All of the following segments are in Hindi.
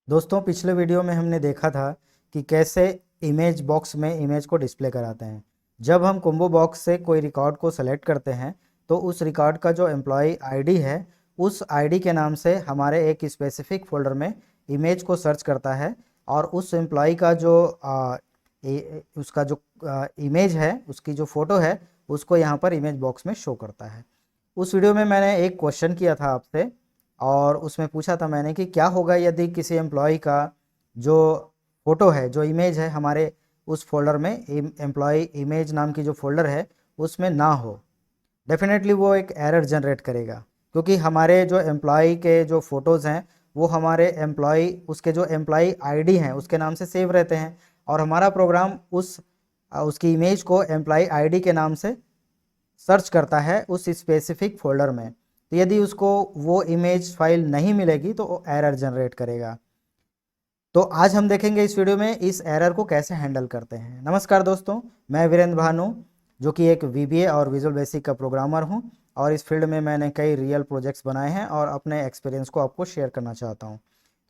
दोस्तों, पिछले वीडियो में हमने देखा था कि कैसे इमेज बॉक्स में इमेज को डिस्प्ले कराते हैं। जब हम कॉम्बो बॉक्स से कोई रिकॉर्ड को सेलेक्ट करते हैं तो उस रिकॉर्ड का जो एम्प्लॉय आईडी है उस आईडी के नाम से हमारे एक स्पेसिफिक फोल्डर में इमेज को सर्च करता है और उस एम्प्लॉय का जो उसका जो इमेज है, उसकी जो फ़ोटो है, उसको यहाँ पर इमेज बॉक्स में शो करता है। उस वीडियो में मैंने एक क्वेश्चन किया था आपसे और उसमें पूछा था मैंने कि क्या होगा यदि किसी एम्प्लॉय का जो फ़ोटो है, जो इमेज है, हमारे उस फोल्डर में एम्प्लॉय इमेज नाम की जो फोल्डर है उसमें ना हो। डेफिनेटली वो एक एरर जनरेट करेगा, क्योंकि हमारे जो एम्प्लॉय के जो फ़ोटोज़ हैं वो हमारे एम्प्लॉय, उसके जो एम्प्लॉय आईडी हैं उसके नाम से सेव रहते हैं और हमारा प्रोग्राम उसकी इमेज को एम्प्लॉय आईडी के नाम से सर्च करता है उस स्पेसिफिक फोल्डर में। तो यदि उसको वो इमेज फाइल नहीं मिलेगी तो वो एरर जनरेट करेगा। तो आज हम देखेंगे इस वीडियो में इस एरर को कैसे हैंडल करते हैं। नमस्कार दोस्तों, मैं वीरेंद्र भानु, जो कि एक वीबीए और विजुअल बेसिक का प्रोग्रामर हूं और इस फील्ड में मैंने कई रियल प्रोजेक्ट्स बनाए हैं और अपने एक्सपीरियंस को आपको शेयर करना चाहता हूं।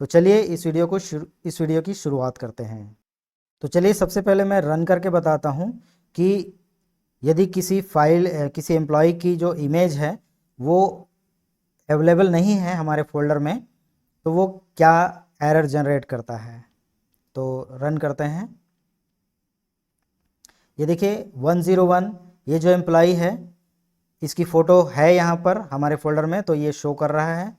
तो चलिए इस वीडियो की शुरुआत करते हैं। तो चलिए सबसे पहले मैं रन करके बताता हूं कि यदि किसी एम्प्लॉय की जो इमेज है वो अवेलेबल नहीं है हमारे फोल्डर में तो वो क्या एरर जनरेट करता है। तो रन करते हैं। ये देखिए 101, ये जो एम्प्लॉय है इसकी फ़ोटो है यहाँ पर हमारे फोल्डर में, तो ये शो कर रहा है।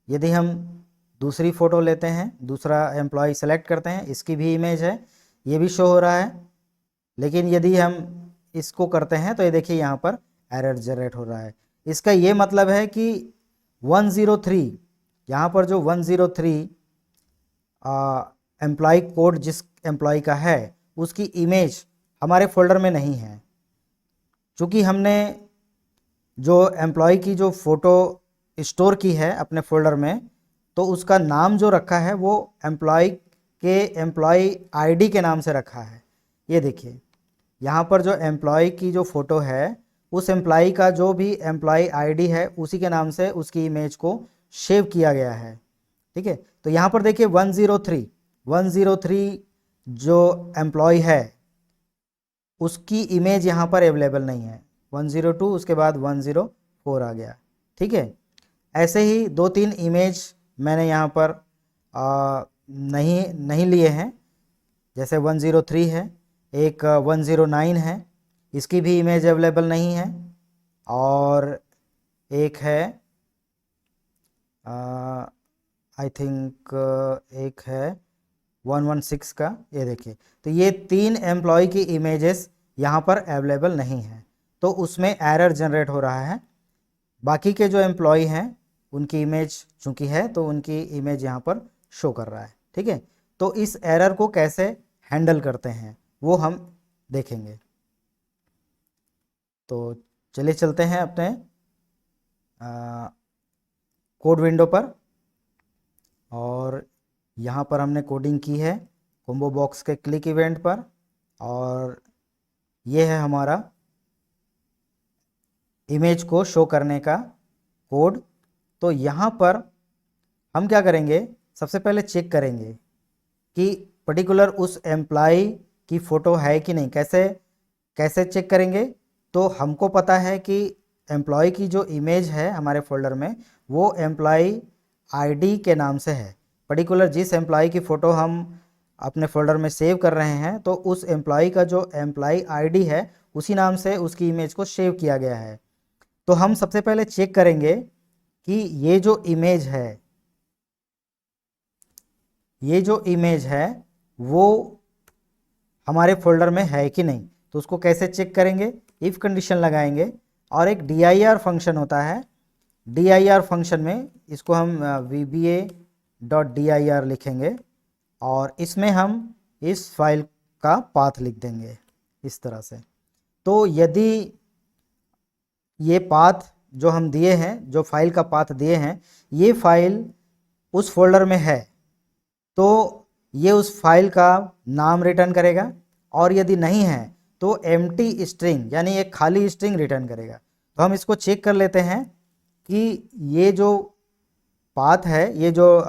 यदि हम दूसरी फ़ोटो लेते हैं, दूसरा एम्प्लॉय सेलेक्ट करते हैं, इसकी भी इमेज है, ये भी शो हो रहा है। लेकिन यदि हम इसको करते हैं तो ये देखिए यहाँ पर एरर जनरेट हो रहा है। इसका ये मतलब है कि 103, यहाँ पर जो 103 एम्प्लॉय कोड जिस एम्प्लॉय का है उसकी इमेज हमारे फोल्डर में नहीं है। चूँकि हमने जो एम्प्लॉय की जो फ़ोटो स्टोर की है अपने फोल्डर में, तो उसका नाम जो रखा है वो एम्प्लॉय आईडी के नाम से रखा है। ये देखिए यहाँ पर जो एम्प्लॉय की जो फ़ोटो है उस एम्प्लॉय का जो भी एम्प्लॉय आईडी है उसी के नाम से उसकी इमेज को सेव किया गया है। ठीक है, तो यहाँ पर देखिए 103 जो एम्प्लॉय है उसकी इमेज यहाँ पर अवेलेबल नहीं है। 102, उसके बाद 104 आ गया। ठीक है, ऐसे ही दो तीन इमेज मैंने यहाँ पर नहीं नहीं लिए हैं। जैसे 103 है, एक 109 है, इसकी भी इमेज अवेलेबल नहीं है। और एक है आई थिंक एक है 116 का, ये देखिए। तो ये तीन एम्प्लॉय की इमेजेस यहाँ पर अवेलेबल नहीं है, तो उसमें एरर जनरेट हो रहा है। बाकी के जो एम्प्लॉय हैं उनकी इमेज चूँकि है तो उनकी इमेज यहाँ पर शो कर रहा है। ठीक है, तो इस एरर को कैसे हैंडल करते हैं वो हम देखेंगे। तो चलिए चलते हैं अपने कोड विंडो पर और यहाँ पर हमने कोडिंग की है कॉम्बो बॉक्स के क्लिक इवेंट पर और ये है हमारा इमेज को शो करने का कोड। तो यहाँ पर हम क्या करेंगे, सबसे पहले चेक करेंगे कि पर्टिकुलर उस एम्प्लॉय की फ़ोटो है कि नहीं। कैसे कैसे चेक करेंगे, तो हमको पता है कि एम्प्लॉय की जो इमेज है हमारे फोल्डर में वो एम्प्लॉय आईडी के नाम से है। पर्टिकुलर जिस एम्प्लॉय की फ़ोटो हम अपने फोल्डर में सेव कर रहे हैं तो उस एम्प्लॉय का जो एम्प्लॉय आईडी है उसी नाम से उसकी इमेज को सेव किया गया है। तो हम सबसे पहले चेक करेंगे कि ये जो इमेज है वो हमारे फोल्डर में है कि नहीं। तो उसको कैसे चेक करेंगे, इफ़ कंडीशन लगाएंगे और एक dir फंक्शन होता है। dir फंक्शन में इसको हम vba.dir लिखेंगे और इसमें हम इस फाइल का पाथ लिख देंगे इस तरह से। तो यदि ये पाथ जो हम दिए हैं, जो फाइल का पाथ दिए हैं, ये फाइल उस फोल्डर में है तो ये उस फाइल का नाम रिटर्न करेगा और यदि नहीं है तो एम्प्टी स्ट्रिंग यानी एक खाली स्ट्रिंग रिटर्न करेगा। तो हम इसको चेक कर लेते हैं कि ये जो पाथ है, ये जो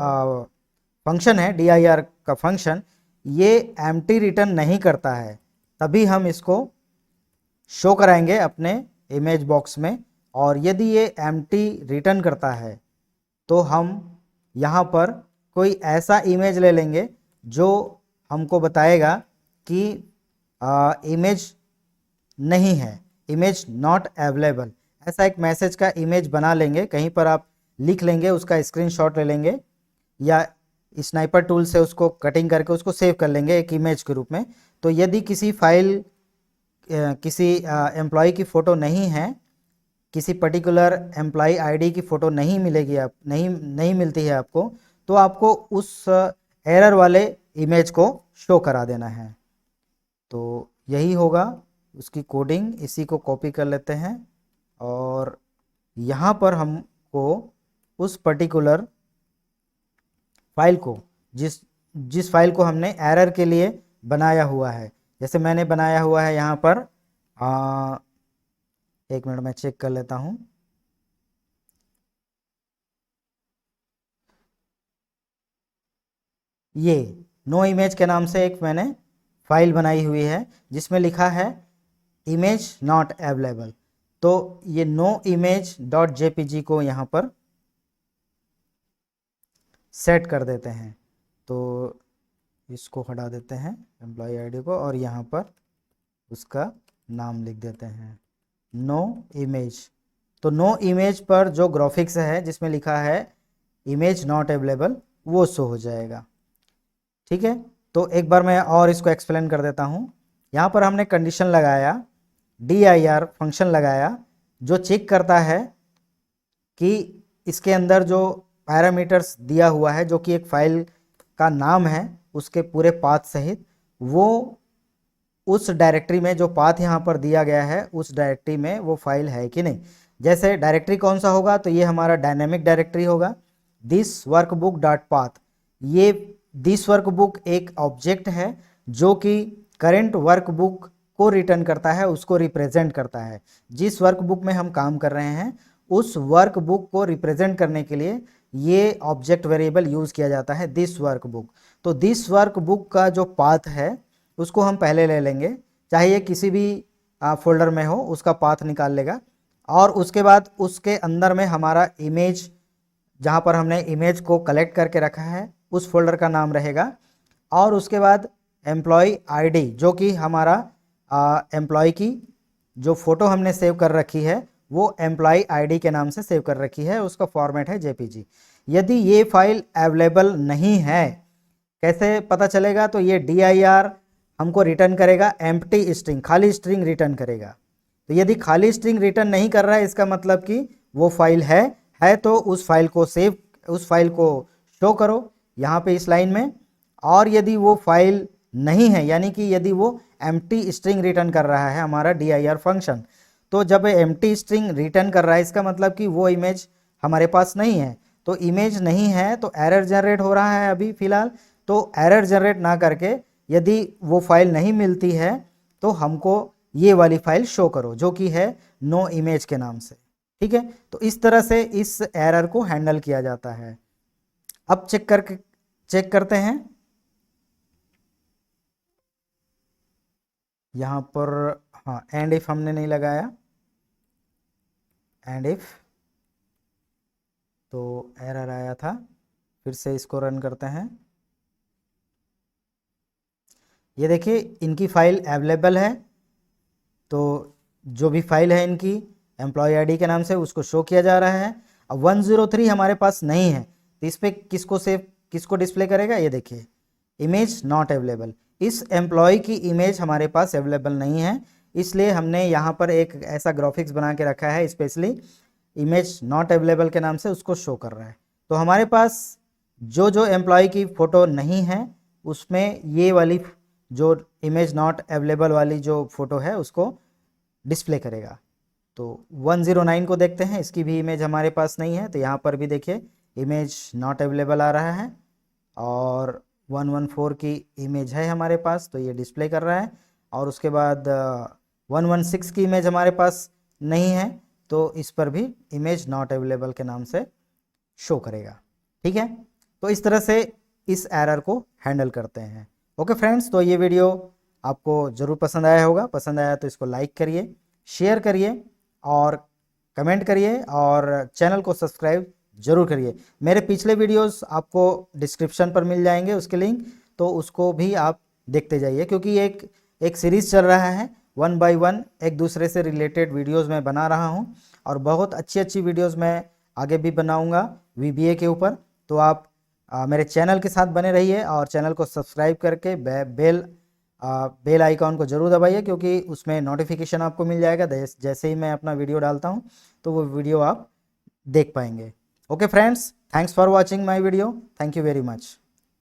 फंक्शन है dir का फंक्शन, ये एम्प्टी रिटर्न नहीं करता है, तभी हम इसको शो कराएंगे अपने इमेज बॉक्स में। और यदि ये एम्प्टी रिटर्न करता है तो हम यहाँ पर कोई ऐसा इमेज ले लेंगे जो हमको बताएगा कि इमेज नहीं है, इमेज नॉट अवेलेबल, ऐसा एक मैसेज का इमेज बना लेंगे। कहीं पर आप लिख लेंगे, उसका स्क्रीनशॉट ले लेंगे या स्नाइपर टूल से उसको कटिंग करके उसको सेव कर लेंगे एक इमेज के रूप में। तो यदि किसी फाइल किसी एम्प्लॉय की फ़ोटो नहीं है, किसी पर्टिकुलर एम्प्लॉय आईडी की फ़ोटो नहीं मिलेगी, आप नहीं मिलती है आपको, तो आपको उस एरर वाले इमेज को शो करा देना है। तो यही होगा उसकी कोडिंग। इसी को कॉपी कर लेते हैं और यहाँ पर हमको उस पर्टिकुलर फाइल को, जिस फाइल को हमने एरर के लिए बनाया हुआ है, जैसे मैंने बनाया हुआ है यहाँ पर, एक मिनट में चेक कर लेता हूँ। ये नो इमेज के नाम से एक मैंने फाइल बनाई हुई है जिसमें लिखा है इमेज नॉट अवेलेबल। तो ये नो इमेज डॉट जेपीजी को यहाँ पर सेट कर देते हैं। तो इसको हटा देते हैं एम्प्लॉय आईडी को और यहाँ पर उसका नाम लिख देते हैं नो इमेज। तो नो इमेज पर जो ग्राफिक्स है जिसमें लिखा है इमेज नॉट अवेलेबल, वो शो हो जाएगा। ठीक है, तो एक बार मैं और इसको एक्सप्लेन कर देता हूँ। यहाँ पर हमने कंडीशन लगाया, dir फंक्शन लगाया, जो चेक करता है कि इसके अंदर जो पैरामीटर्स दिया हुआ है, जो कि एक फाइल का नाम है उसके पूरे पाथ सहित, वो उस डायरेक्टरी में, जो पाथ यहाँ पर दिया गया है उस डायरेक्टरी में वो फाइल है कि नहीं। जैसे डायरेक्टरी कौन सा होगा, तो ये हमारा डायनेमिक डायरेक्टरी होगा, दिस वर्कबुक डॉट पाथ। ये दिस वर्कबुक एक ऑब्जेक्ट है जो कि करंट वर्कबुक को रिटर्न करता है, उसको रिप्रेजेंट करता है। जिस वर्कबुक में हम काम कर रहे हैं उस वर्कबुक को रिप्रेजेंट करने के लिए ये ऑब्जेक्ट वेरिएबल यूज़ किया जाता है, दिस वर्कबुक। तो दिस वर्कबुक का जो पाथ है उसको हम पहले ले लेंगे, चाहे ये किसी भी फोल्डर में हो, उसका पाथ निकाल लेगा। और उसके बाद उसके अंदर में हमारा इमेज, जहाँ पर हमने इमेज को कलेक्ट करके रखा है, उस फोल्डर का नाम रहेगा। और उसके बाद एम्प्लॉय आईडी, जो कि हमारा एम्प्लॉय की जो फ़ोटो हमने सेव कर रखी है वो एम्प्लॉय आईडी के नाम से सेव कर रखी है, उसका फॉर्मेट है जेपीजी। यदि ये फाइल अवेलेबल नहीं है, कैसे पता चलेगा, तो ये dir हमको रिटर्न करेगा एम्प्टी स्ट्रिंग, खाली स्ट्रिंग रिटर्न करेगा। तो यदि खाली स्ट्रिंग रिटर्न नहीं कर रहा है, इसका मतलब कि वो फाइल है तो उस फाइल को शो करो यहाँ पे इस लाइन में। और यदि वो फाइल नहीं है, यानी कि यदि वो एम्प्टी स्ट्रिंग रिटर्न कर रहा है हमारा dir फंक्शन, तो जब एम्प्टी स्ट्रिंग रिटर्न कर रहा है इसका मतलब कि वो इमेज हमारे पास नहीं है। तो इमेज नहीं है तो एरर जनरेट हो रहा है अभी फ़िलहाल। तो एरर जनरेट ना करके यदि वो फाइल नहीं मिलती है तो हमको ये वाली फाइल शो करो, जो कि है नो इमेज के नाम से। ठीक है, तो इस तरह से इस एरर को हैंडल किया जाता है। अब चेक करते हैं। यहाँ पर हाँ, एंड इफ हमने नहीं लगाया, एंड इफ, तो एरर आया था। फिर से इसको रन करते हैं। ये देखिए इनकी फ़ाइल अवेलेबल है, तो जो भी फाइल है इनकी एम्प्लॉय आईडी के नाम से उसको शो किया जा रहा है। अब 103 हमारे पास नहीं है, तो इस पर किसको डिस्प्ले करेगा, ये देखिए इमेज नॉट अवेलेबल। इस एम्प्लॉय की इमेज हमारे पास अवेलेबल नहीं है, इसलिए हमने यहाँ पर एक ऐसा ग्राफिक्स बना के रखा है स्पेशली इमेज नॉट अवेलेबल के नाम से, उसको शो कर रहा है। तो हमारे पास जो एम्प्लॉय की फ़ोटो नहीं है उसमें ये वाली जो इमेज नॉट अवेलेबल वाली जो फ़ोटो है उसको डिस्प्ले करेगा। तो 109 को देखते हैं, इसकी भी इमेज हमारे पास नहीं है, तो यहाँ पर भी देखिए इमेज नॉट अवेलेबल आ रहा है। और 114 की इमेज है हमारे पास, तो ये डिस्प्ले कर रहा है। और उसके बाद 116 की इमेज हमारे पास नहीं है, तो इस पर भी इमेज नॉट अवेलेबल के नाम से शो करेगा। ठीक है, तो इस तरह से इस एरर को हैंडल करते हैं। ओके फ्रेंड्स, तो ये वीडियो आपको ज़रूर पसंद आया होगा। पसंद आया तो इसको लाइक करिए, शेयर करिए और कमेंट करिए और चैनल को सब्सक्राइब जरूर करिए। मेरे पिछले वीडियोस आपको डिस्क्रिप्शन पर मिल जाएंगे उसके लिंक, तो उसको भी आप देखते जाइए, क्योंकि एक सीरीज़ चल रहा है, 1 बाय 1 एक दूसरे से रिलेटेड वीडियोस मैं बना रहा हूं और बहुत अच्छी अच्छी वीडियोस मैं आगे भी बनाऊंगा VBA के ऊपर। तो आप मेरे चैनल के साथ बने रहिए और चैनल को सब्सक्राइब करके बेल आइकॉन को जरूर दबाइए, क्योंकि उसमें नोटिफिकेशन आपको मिल जाएगा जैसे ही मैं अपना वीडियो डालता हूं, तो वो वीडियो आप देख पाएंगे। Okay friends, thanks for watching my video. Thank you very much.